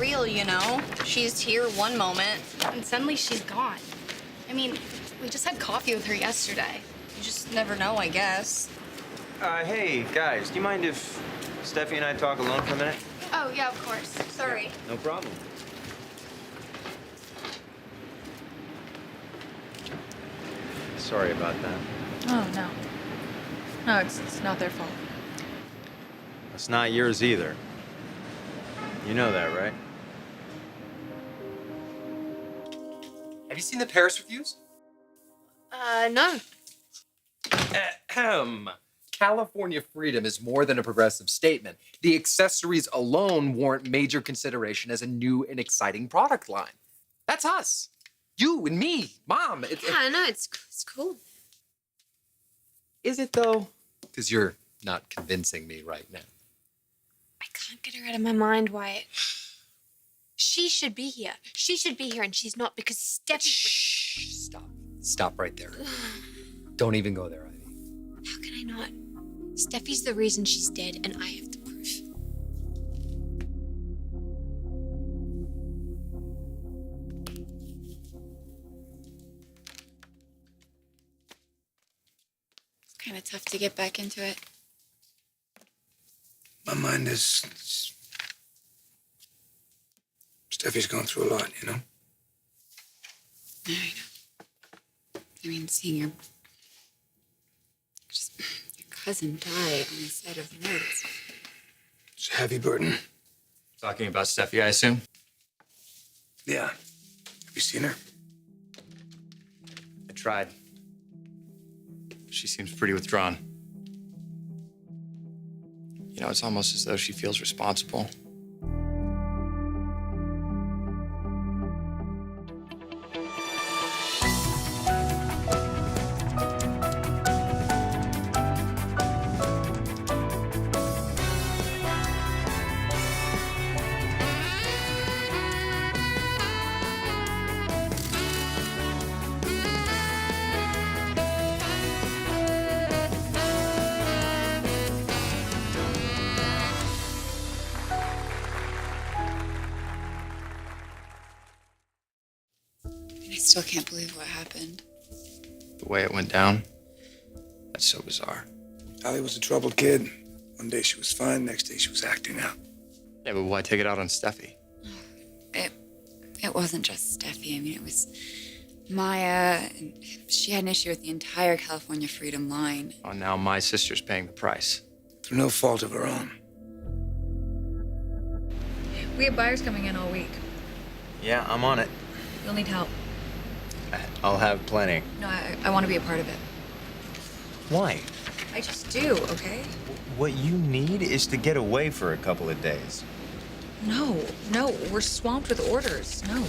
real, you know? She's here one moment, And suddenly she's gone. I mean, we just had coffee with her yesterday. you just never know, I guess. Hey, guys, do you mind if Steffi and I talk alone for a minute? Oh, yeah, of course. Sorry. No problem. Sorry about that. Oh, no. No, it's not their fault. It's not yours either. You know that, right? Have you seen the Paris reviews? No. Ahem. California freedom is more than a progressive statement. The accessories alone warrant major consideration as a new and exciting product line. That's us. You and me, Mom. Yeah, no, it's cool. Is it though? Because you're not convincing me right now. I can't get her out of my mind, Wyatt. She should be here. She should be here, and she's not because Steffi. Shh. Stop. Stop right there. Don't even go there, Ivy. How can I not? Steffi's the reason she's dead, and I have the proof. It's kind of tough to get back into it. My mind is... Steffi's gone through a lot, you know? I know. I mean, seeing your cousin die on the side of the road. It's a heavy burden. Talking about Steffi, I assume? Yeah. Have you seen her? I tried. She seems pretty withdrawn. You know, it's almost as though she feels responsible. I still can't believe what happened. The way it went down, that's so bizarre. Allie was a troubled kid. One day she was fine, next day she was acting out. Yeah, but why take it out on Steffi? It wasn't just Steffi. I mean, it was Maya. And she had an issue with the entire California Freedom line. Oh, now my sister's paying the price. Through no fault of her own. We have buyers coming in all week. Yeah, I'm on it. You'll need help. I'll have plenty. No, I want to be a part of it. Why? I just do, okay? What you need is to get away for a couple of days. No, we're swamped with orders. No.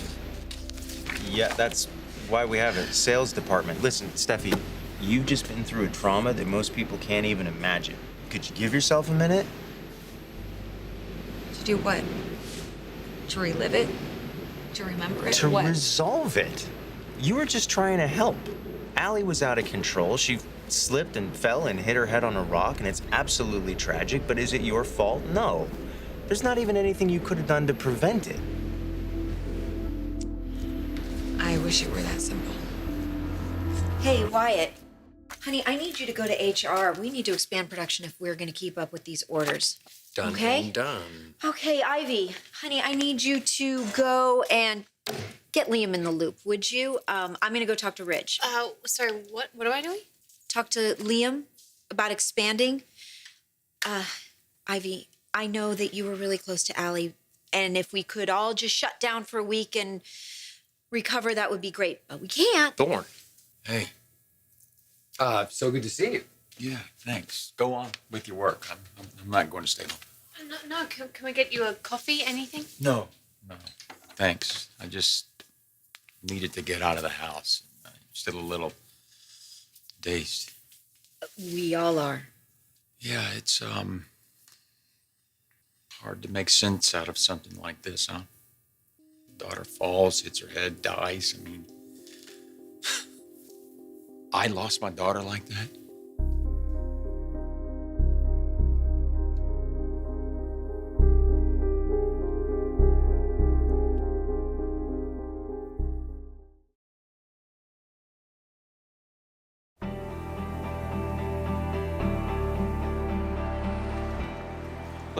Yeah, that's why we have a sales department. Listen, Steffi, you've just been through a trauma that most people can't even imagine. Could you give yourself a minute? To do what? To relive it? To remember it? To What? resolve it. You were just trying to help. Allie was out of control. She slipped and fell and hit her head on a rock, and it's absolutely tragic, but is it your fault? No. There's not even anything you could have done to prevent it. I wish it were that simple. Hey, Wyatt. Honey, I need you to go to HR. We need to expand production if we're going to keep up with these orders. Done Okay? and done. Okay, Ivy. Honey, I need you to go and get Liam in the loop, would you? I'm going to go talk to Ridge. Sorry, what am I doing? Talk to Liam about expanding. Ivy, I know that you were really close to Allie, and if we could all just shut down for a week and recover, that would be great. But we can't. Thorne. Hey. So good to see you. Yeah, thanks. Go on with your work. I'm not going to stay long. No, can we get you a coffee, anything? No. Thanks. I just needed to get out of the house. Still a little dazed. We all are. Yeah, it's hard to make sense out of something like this, huh? Daughter falls, hits her head, dies. I mean, I lost my daughter like that.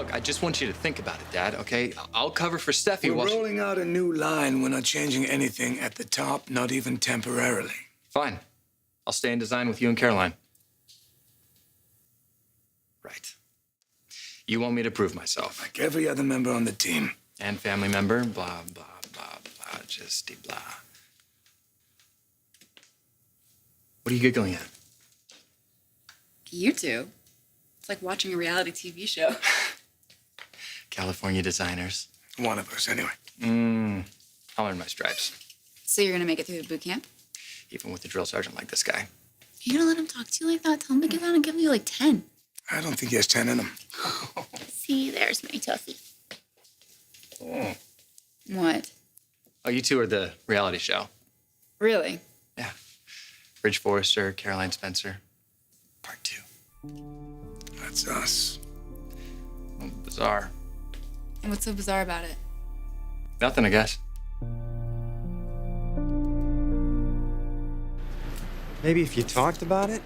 Look, I just want you to think about it, Dad, okay? I'll cover for Steffi We're while she... rolling out a new line. We're not changing anything at the top, not even temporarily. Fine. I'll stay in design with you and Caroline. Right. You want me to prove myself. Like every other member on the team. And family member, blah, blah, blah, blah, just blah. What are you giggling at? You two. It's like watching a reality TV show. California designers. One of us, anyway. I'll earn my stripes. So you're gonna make it through the boot camp? Even with a drill sergeant like this guy. You're gonna let him talk to you like that? Tell him to give out and give you like 10. I don't think he has 10 in him. See, there's my toughie. What? Oh, you two are the reality show. Really? Yeah. Ridge Forrester, Caroline Spencer. Part 2. That's us. Oh, bizarre. And what's so bizarre about it? Nothing, I guess. Maybe if you talked about it?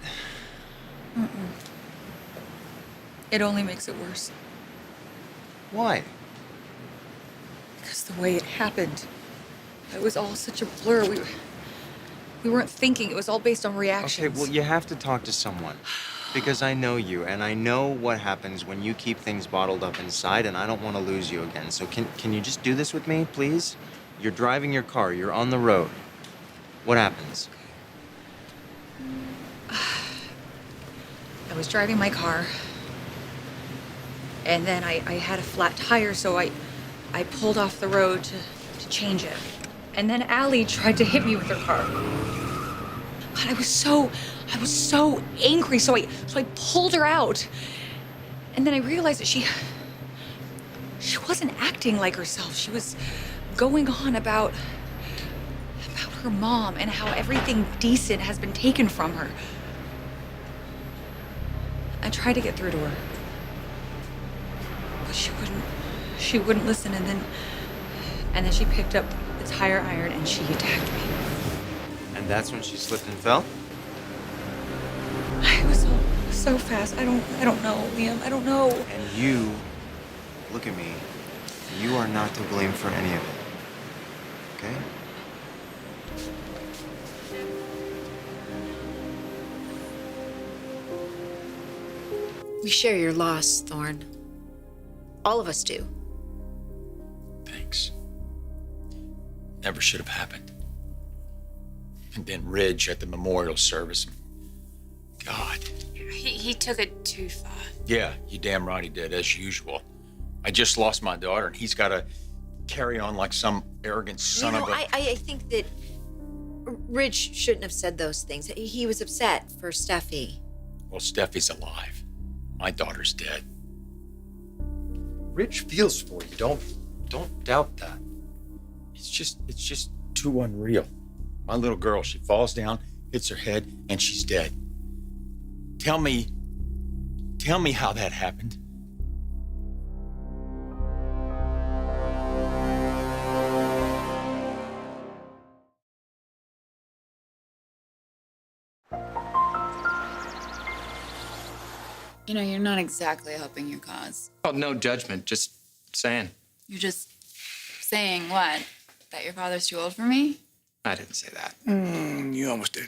It only makes it worse. Why? Because the way it happened, it was all such a blur. We weren't thinking. It was all based on reactions. Okay, well, you have to talk to someone. Because I know you, and I know what happens when you keep things bottled up inside, and I don't want to lose you again. So can you just do this with me, please? You're driving your car. You're on the road. What happens? I was driving my car, and then I had a flat tire, so I pulled off the road to change it. And then Allie tried to hit me with her car. God, I was so angry, so I pulled her out. And then I realized that she wasn't acting like herself. She was going on about her mom and how everything decent has been taken from her. I tried to get through to her, but she wouldn't listen. And then she picked up the tire iron and she attacked me. And that's when she slipped and fell? It was so fast. I don't know, Liam. I don't know. And you, look at me, you are not to blame for any of it. Okay? We share your loss, Thorne. All of us do. Thanks. Never should have happened. And then Ridge at the memorial service. God. He took it too far. Yeah, you damn right he did, as usual. I just lost my daughter, and he's got to carry on like some arrogant son of a... I think that Ridge shouldn't have said those things. He was upset for Steffi. Well, Steffi's alive. My daughter's dead. Rich feels for you. Don't doubt that. It's just too unreal. My little girl, she falls down, hits her head, and she's dead. Tell me how that happened. You know, you're not exactly helping your cause. Oh, no judgment, just saying. You're just saying what? That your father's too old for me? I didn't say that. You almost did.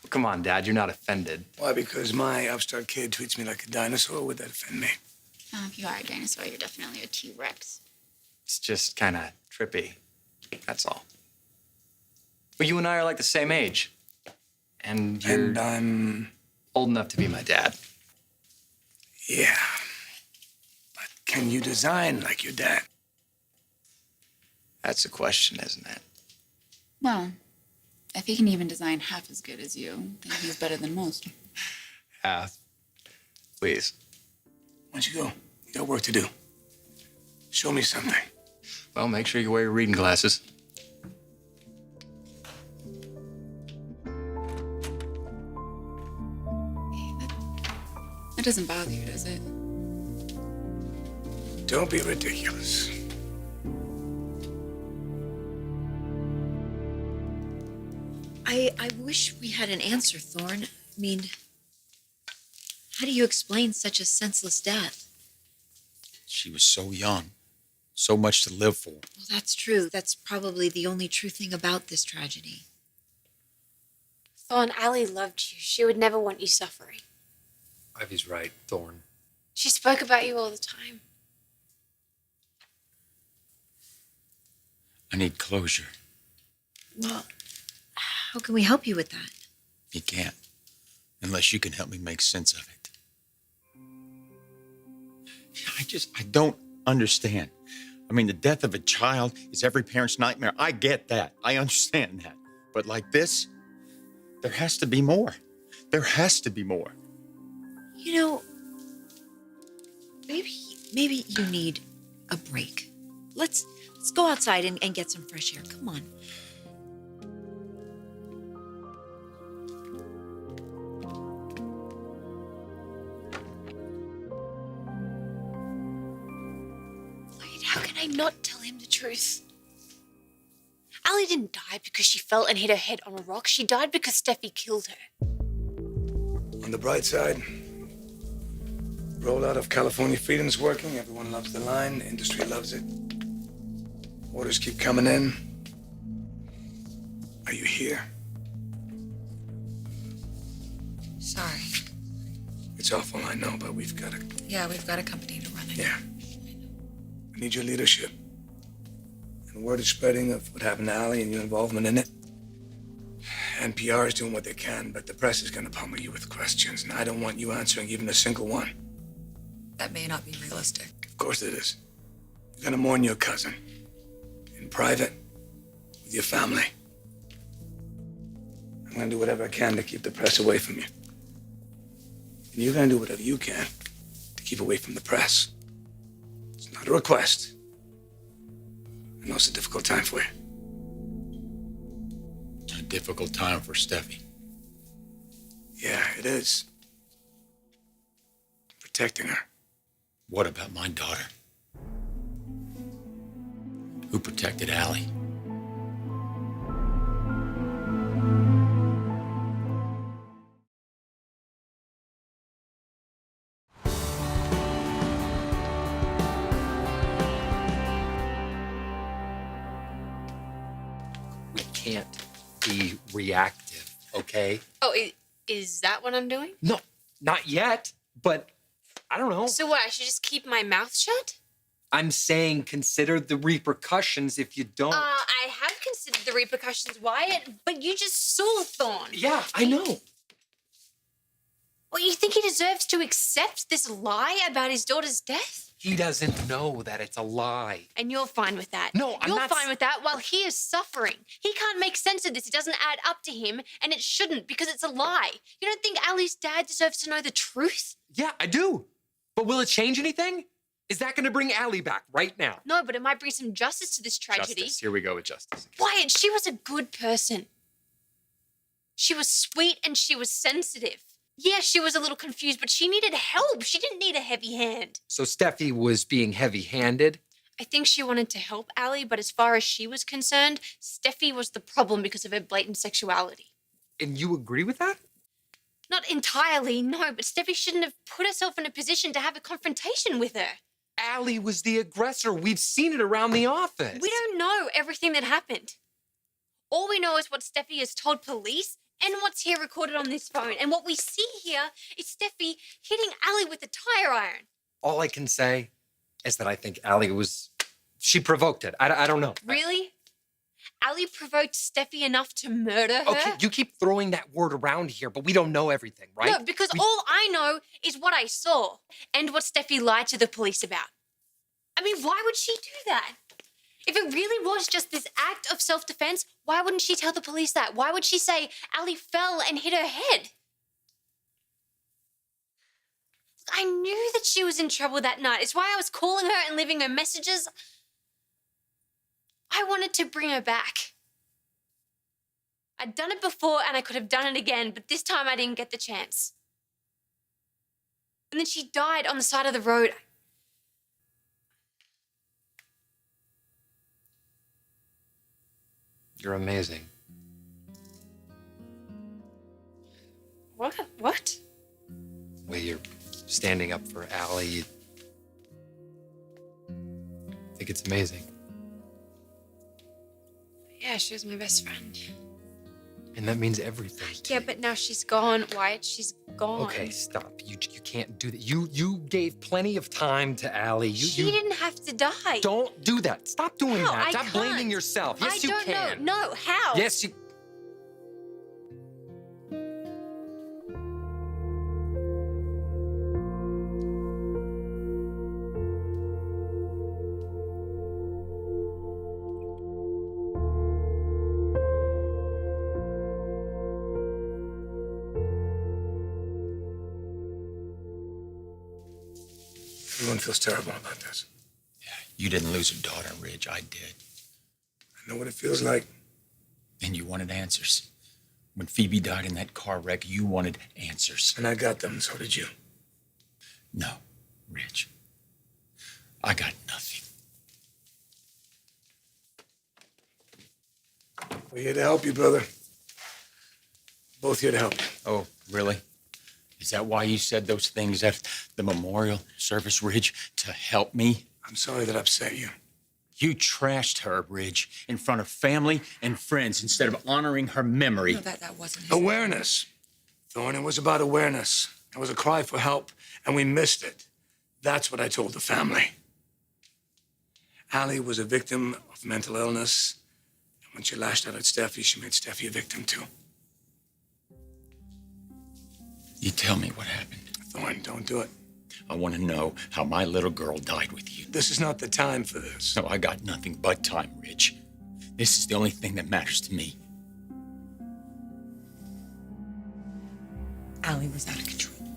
Oh, come on, Dad, you're not offended. Why? Because my upstart kid treats me like a dinosaur? Would that offend me? Oh, if you are a dinosaur, you're definitely a T-Rex. It's just kind of trippy, that's all. But you and I are like the same age. And you're And I'm... old enough to be my dad. Yeah. But can you design like your dad? That's the question, isn't it? Well, if he can even design half as good as you, then he's better than most. Please. Why don't you go? You got work to do. Show me something. Well, make sure you wear your reading glasses. That doesn't bother you, does it? Don't be ridiculous. I wish we had an answer, Thorne. I mean, how do you explain such a senseless death? She was so young, so much to live for. Well, that's true. That's probably the only true thing about this tragedy. Thorne, Allie loved you. She would never want you suffering. Ivy's right, Thorne. She spoke about you all the time. I need closure. Well, how can we help you with that? You can't, unless you can help me make sense of it. I don't understand. I mean, the death of a child is every parent's nightmare. I get that. I understand that. But like this, there has to be more. There has to be more. You know, maybe you need a break. Let's go outside and get some fresh air. Come on. How can I not tell him the truth? Allie didn't die because she fell and hit her head on a rock. She died because Steffi killed her. On the bright side, rollout of California Freedom's working. Everyone loves the line. The industry loves it. Orders keep coming in. Are you here? Sorry. It's awful, I know, but we've got to... Yeah, we've got a company to run it. Yeah. We need your leadership. And word is spreading of what happened to Allie and your involvement in it. NPR is doing what they can, but the press is going to pummel you with questions, and I don't want you answering even a single one. That may not be realistic. Of course it is. You're going to mourn your cousin. In private, with your family. I'm going to do whatever I can to keep the press away from you. And you're going to do whatever you can to keep away from the press. It's not a request. I know it's a difficult time for you. A difficult time for Steffi. Yeah, it is. Protecting her. What about my daughter? Who protected Allie? We can't be reactive, okay? Oh, is that what I'm doing? No, not yet, but I don't know. So what, I should just keep my mouth shut? I'm saying consider the repercussions if you don't. I have considered the repercussions, Wyatt, but you just saw Thorne. Yeah, I know. What, you think he deserves to accept this lie about his daughter's death? He doesn't know that it's a lie. And you're fine with that. No, I'm You're not fine with that while he is suffering. He can't make sense of this. It doesn't add up to him, and it shouldn't because it's a lie. You don't think Allie's dad deserves to know the truth? Yeah, I do. But will it change anything? Is that going to bring Allie back right now? No, but it might bring some justice to this tragedy. Justice. Here we go with justice. Wyatt, she was a good person. She was sweet and she was sensitive. Yeah, she was a little confused, but she needed help. She didn't need a heavy hand. So Steffi was being heavy-handed? I think she wanted to help Allie, but as far as she was concerned, Steffi was the problem because of her blatant sexuality. And you agree with that? Not entirely, no, but Steffi shouldn't have put herself in a position to have a confrontation with her. Allie was the aggressor. We've seen it around the office. We don't know everything that happened. All we know is what Steffi has told police and what's here recorded on this phone. And what we see here is Steffi hitting Allie with a tire iron. All I can say is that I think Allie she provoked it. I don't know. Really? Allie provoked Steffi enough to murder her? Okay, you keep throwing that word around here, but we don't know everything, right? No, because all I know is what I saw and what Steffi lied to the police about. I mean, why would she do that? If it really was just this act of self-defense, why wouldn't she tell the police that? Why would she say Allie fell and hit her head? I knew that she was in trouble that night. It's why I was calling her and leaving her messages. I wanted to bring her back. I'd done it before and I could have done it again, but this time I didn't get the chance. And then she died on the side of the road. You're amazing. What? What? The way you're standing up for Allie. think it's amazing. Yeah, she was my best friend. And that means everything. Yeah, but now she's gone, Wyatt. She's gone. Okay, stop. You can't do that. You gave plenty of time to Allie. She didn't have to die. Don't do that. Stop doing How? that. I Stop blaming can't. yourself. Yes, you I don't can. know. No, how? Yes, you. Everyone feels terrible about this. You didn't lose a daughter, Ridge. I did. I know what it feels like. And you wanted answers. When Phoebe died in that car wreck, you wanted answers. And I got them, and so did you. No, Ridge. I got nothing. We're here to help you, brother. Both here to help you. Oh, really? Is that why you said those things at the memorial service, Ridge? To help me? I'm sorry that upset you. You trashed her, Ridge, in front of family and friends instead of honoring her memory. No, that wasn't his. Awareness. Thorne, it was about awareness. It was a cry for help, and we missed it. That's what I told the family. Allie was a victim of mental illness. And when she lashed out at Steffi, she made Steffi a victim too. You tell me what happened. Thorne, don't do it. I want to know how my little girl died with you. This is not the time for this. No, I got nothing but time, Ridge. This is the only thing that matters to me. Allie was out of control.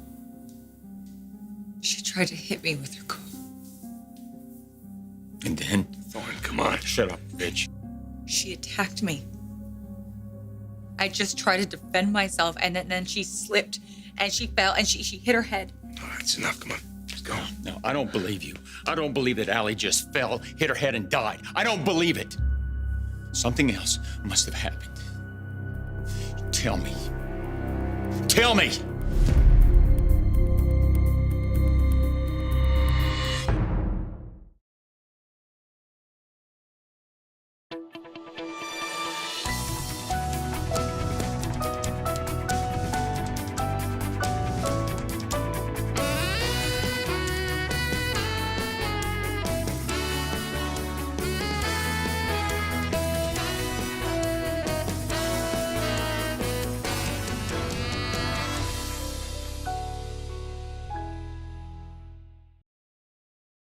She tried to hit me with her car. And then... Thorne, come on. Shut up, Ridge. She attacked me. I just tried to defend myself, and then she slipped, and she fell, and she hit her head. All right, it's enough. Come on. Let's go. No, I don't believe you. I don't believe that Allie just fell, hit her head, and died. I don't believe it. Something else must have happened. Tell me. Tell me!